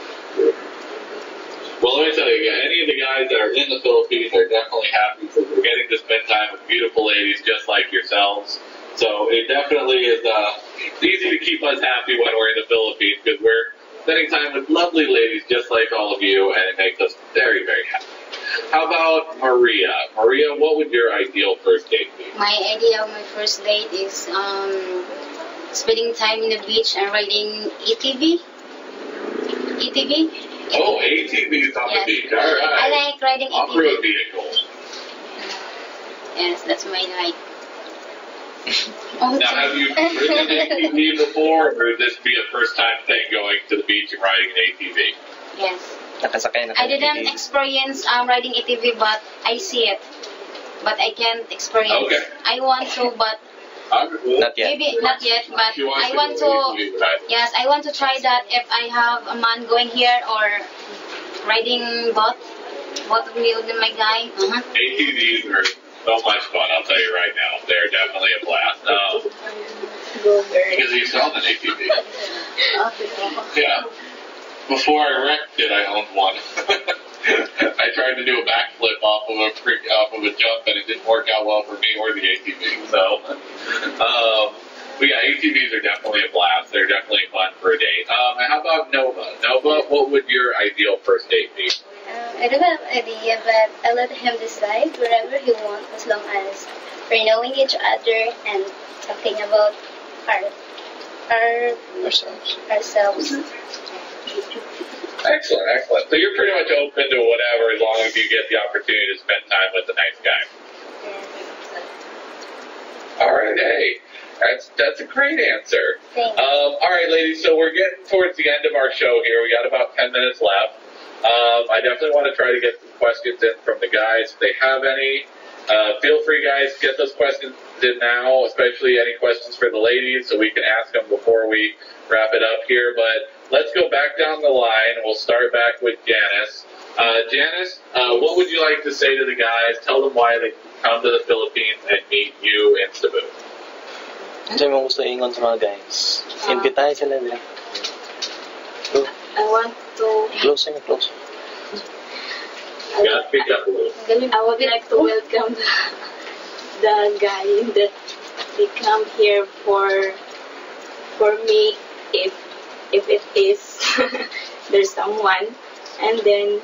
Well, let me tell you, any of the guys that are in the Philippines are definitely happy because we're getting to spend time with beautiful ladies just like yourselves. So it definitely is easy to keep us happy when we're in the Philippines because we're spending time with lovely ladies just like all of you, and it makes us very, very happy. How about Maria? Maria, what would your ideal first date be? My idea of my first date is spending time in the beach and riding ATV. ATV? Oh, ATVs on the beach. All right. I like riding ATV. Off-road vehicles. Yes, that's my like. Now, have you ridden an ATV before, or would this be a first-time thing going to the beach and riding an ATV? Yes. I didn't experience riding ATV, but I see it. But I can't experience. Okay. I want to, but Not yet. maybe not yet. But I want to. Yes, I want to try that if I have a man going here or riding boat with my guy. ATVs are so much fun, I'll tell you right now. They're definitely a blast. Because you saw an ATV. Yeah. Before I wrecked it, I owned one. I tried to do a backflip off of a jump, and it didn't work out well for me or the ATV. So, but yeah, ATVs are definitely a blast. They're definitely fun for a date. And how about Nova? Nova, what would your ideal first date be? I don't have an idea, but I let him decide wherever he wants as long as we're knowing each other and talking about ourselves. Excellent, excellent. So you're pretty much open to whatever as long as you get the opportunity to spend time with a nice guy. All right, hey, that's a great answer. All right, ladies, so we're getting towards the end of our show here. We got about 10 minutes left. I definitely want to try to get some questions in from the guys if they have any. Feel free, guys, to get those questions in now, especially any questions for the ladies, so we can ask them before we wrap it up here. But let's go back down the line, and we'll start back with Janice. Janice, what would you like to say to the guys? Tell them why they come to the Philippines and meet you in Cebu. Ano mo gusto ingon sa mga guys? Imbitahin sila nila. I want to Closer. Gotta speak up a little. I would like to welcome the guy that they come here for me if it is there's someone, and then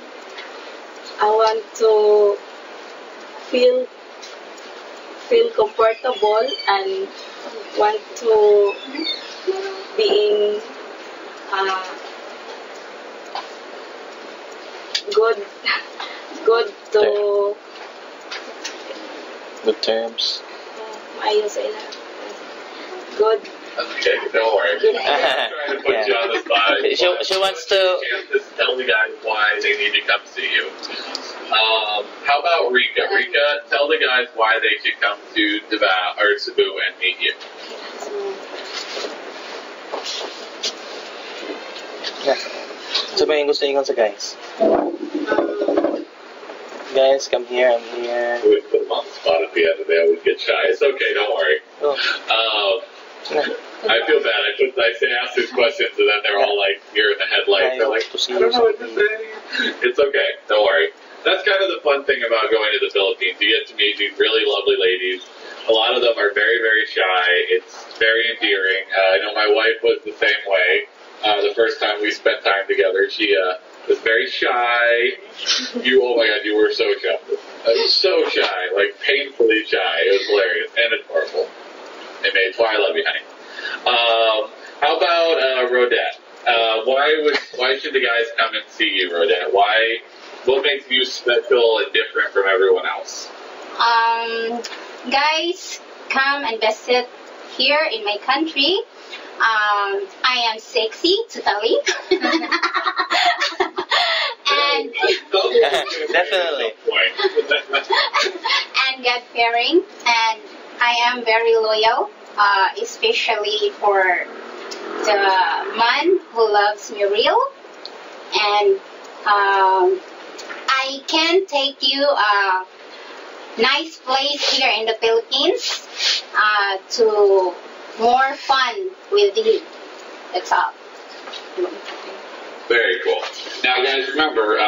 I want to feel comfortable and want to being good to Good terms. ayos sila. Good. Okay, don't worry. I'm trying to put you on the spot. She wants to. Just tell the guys why they need to come see you. How about Rika? Rika, tell the guys why they should come to Davao or Cebu and meet you. So ba yung gusto niyo sa guys? Guys, come here, I'm here. We would put them on the spot at the end of the day. I would get shy. It's okay, don't worry. I feel bad. I say ask these questions and then they're all like, you're in the headlights. They're like, I don't know what to say. It's okay, don't worry. That's kind of the fun thing about going to the Philippines. You get to meet these really lovely ladies. A lot of them are very, very shy. It's very endearing. I know my wife was the same way. The first time we spent time together, she was very shy. Oh my God, you were so shy. So shy, like painfully shy. It was hilarious and adorable. That's why I love you, honey. How about Rodette? Why should the guys come and see you, Rodette? What makes you special and different from everyone else? Guys, come and visit here in my country. I am sexy, totally. And definitely. And God-fearing, and I am very loyal, especially for the man who loves me real. And I can take you a nice place here in the Philippines to more fun with you. That's all. Very cool. Now, guys, remember,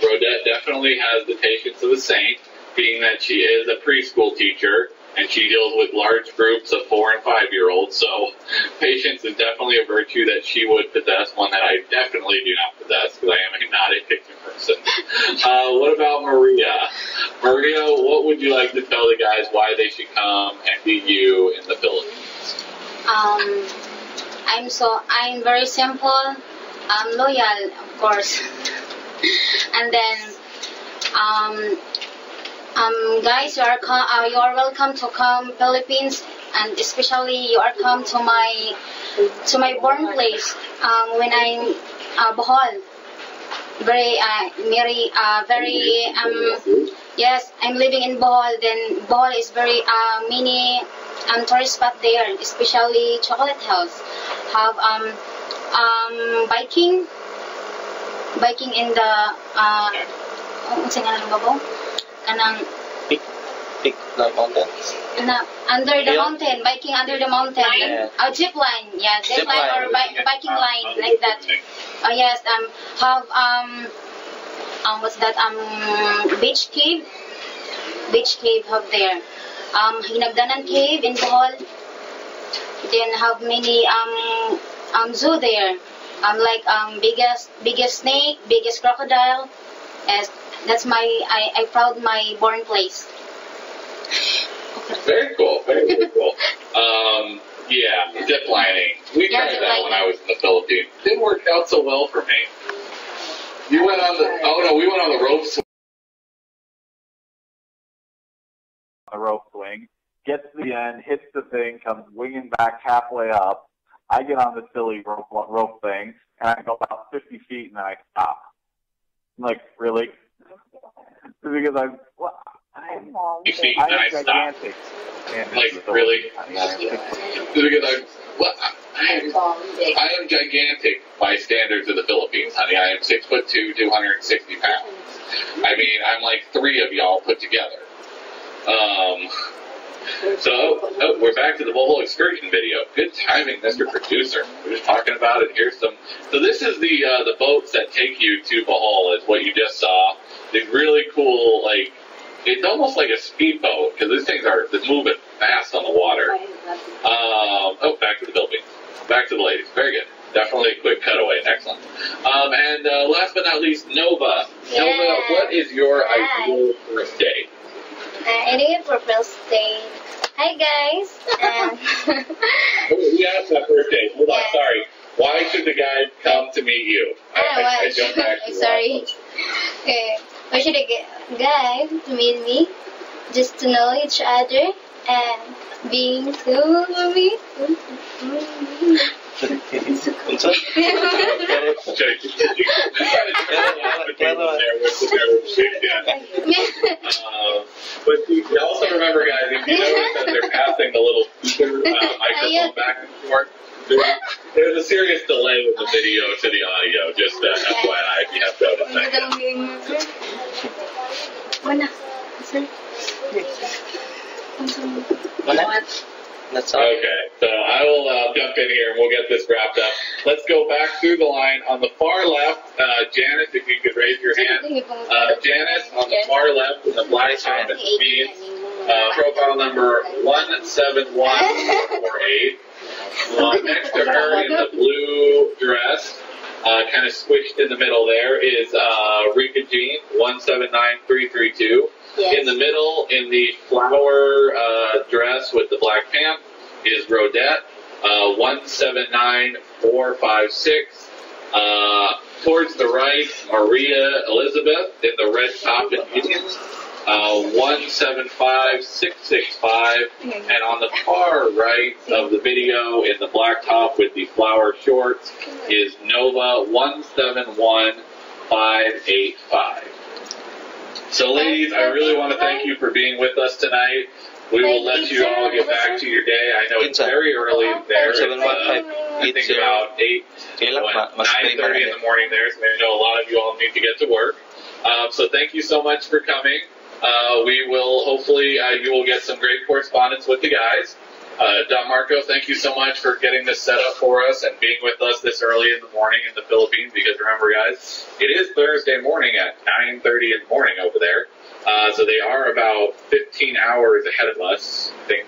Rodette definitely has the patience of a saint, being that she is a preschool teacher, and she deals with large groups of 4- and 5-year-olds, so patience is definitely a virtue that she would possess, one that I definitely do not possess, because I am not a kitchen person. What about Maria? Maria, what would you like to tell the guys why they should come and meet you in the Philippines? I'm very simple. I'm loyal, of course. And then, guys, you are welcome to come Philippines, and especially you are come to my born place. When I'm Bohol, yes, I'm living in Bohol. Then Bohol is very many tourist spot there, especially Chocolate House. Have biking in the what's nga nang babaw? Kanang Peak the mountains. Under the mountain, biking under the mountain. Yeah. Zip line, yeah, zip line or biking line like that. Yes, have what's that? Beach cave have there. Hinagdanan cave in Bohol. Then have many zoo there. Like biggest snake, biggest crocodile. Yes, that's I proud my born place. Very cool, very cool. Yeah, zip lining. We tried that when I was in the Philippines. It didn't work out so well for me. We went on the rope swing. The rope swing, gets to the end, hits the thing, comes winging back halfway up. I get on the silly rope thing, and I go about 50 feet, and then I stop. I'm like, really? Because I'm gigantic. Like, really? Because I am gigantic by standards of the Philippines, honey. I am 6'2", 260 pounds. I mean, I'm like 3 of y'all put together. So we're back to the whole excursion video. Good timing, Mr. Producer. We're just talking about it. Here's some. So this is the boats that take you to Bohol, is what you just saw. these really cool, like, it's almost like a speedboat, because these things are moving fast on the water. Back to the Philippines. Back to the ladies. Very good. Definitely a quick cutaway. Excellent. And last but not least, Nova. Yeah. Nova, what is your ideal first date? Anyway, for first date. Hi guys. We asked that first date. Hold on, Yeah. sorry. Why should the guy come to meet you? I don't actually sorry. want Okay. Why should I get guys to meet me? Just to know each other and being cool with me. But you also remember, guys, if you notice that they're passing the little speaker microphone back and forth, there's a serious delay with the video to the audio, just FYI, if you have noticed that. That's all. Okay, so I will jump in here and we'll get this wrapped up. Let's go back through the line. On the far left, Janice, if you could raise your hand. Janice, on the far left in the black top and jeans, profile number 171448. Next to her in the blue dress, kind of squished in the middle there, is Rika Jean, 179332. Yes. In the middle, in the flower dress with the black pants, is Rodette, 179456. Towards the right, Maria Elizabeth in the red top and jeans, 175665. And on the far right of the video, in the black top with the flower shorts, is Nova, 171585. So, ladies, I really want to thank you for being with us tonight. We will let you all get back to your day. I know it's very early there. It's, I think about 9:30 in the morning there, so I know a lot of you all need to get to work. So thank you so much for coming. We will, hopefully, you will get some great correspondence with the guys. Don Marco, thank you so much for getting this set up for us and being with us this early in the morning in the Philippines, because remember, guys, it is Thursday morning at 9:30 in the morning over there. So they are about 15 hours ahead of us. I think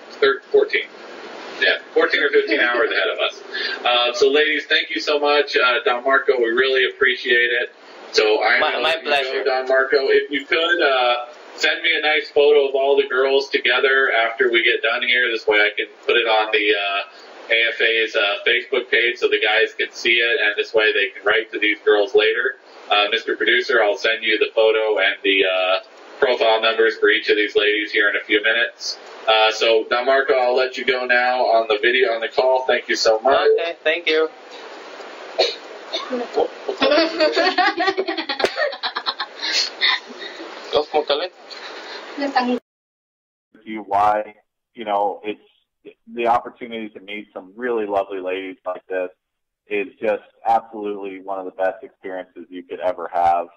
14. Yeah, 14 or 15 hours ahead of us. So, ladies, thank you so much. Don Marco, we really appreciate it. So, My pleasure. Don Marco, if you could send me a nice photo of all the girls together after we get done here. This way I can put it on the AFA's Facebook page so the guys can see it, and this way they can write to these girls later. Mr. Producer, I'll send you the photo and the profile numbers for each of these ladies here in a few minutes. So, Don Marco, I'll let you go now on the video, on the call. Thank you so much. Okay, thank you. You why, it's the opportunity to meet some really lovely ladies like this is just absolutely one of the best experiences you could ever have.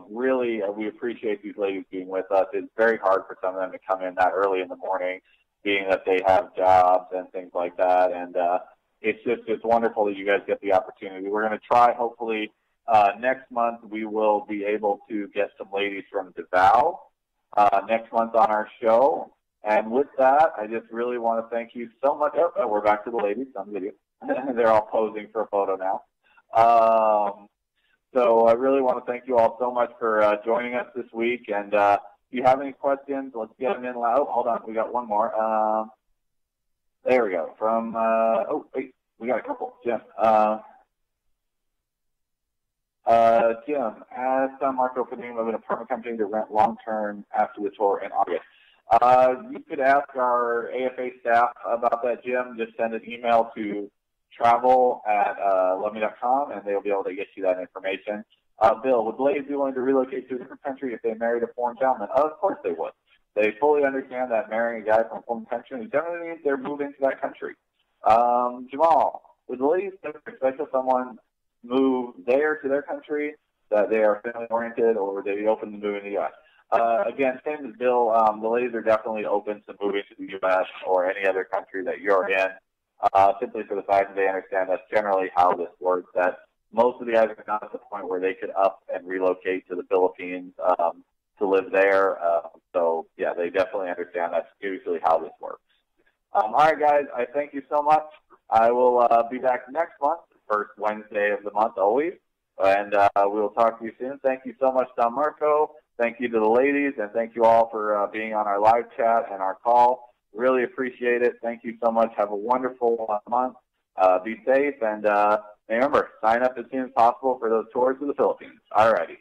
Really, we appreciate these ladies being with us. It's very hard for some of them to come in that early in the morning, being that they have jobs and things like that. And it's wonderful that you guys get the opportunity. We're going to try, hopefully, next month we will be able to get some ladies from Davao next month on our show. And with that, I just really want to thank you so much. Oh, we're back to the ladies on video. They're all posing for a photo now. So I really want to thank you all so much for joining us this week. And if you have any questions, let's get them in loud. Oh, hold on. We got one more. There we go. From, wait, we got a couple. Jim. Jim, asked Don Marco for the name of an apartment company to rent long-term after the tour in August. You could ask our AFA staff about that, Jim. Just send an email to travel@lummi.com, and they'll be able to get you that information. Bill, would ladies be willing to relocate to a different country if they married a foreign gentleman? Of course they would. They fully understand that marrying a guy from a foreign country generally means they're moving to that country. Jamal, would the ladies expect someone move there to their country, that they are family-oriented, or would they be open to moving to the U.S.? Again, same as Bill, the ladies are definitely open to moving to the U.S. or any other country that you're in, simply for the fact that they understand that's generally how this works, that most of the guys are not at the point where they could up and relocate to the Philippines to live there. So, yeah, they definitely understand that's usually how this works. All right, guys, I thank you so much. I will be back next month, first Wednesday of the month always, and we'll talk to you soon. Thank you so much, Don Marco. Thank you to the ladies, and thank you all for being on our live chat and our call. Really appreciate it. Thank you so much. Have a wonderful month. Be safe, and remember, sign up as soon as possible for those tours to the Philippines. All righty.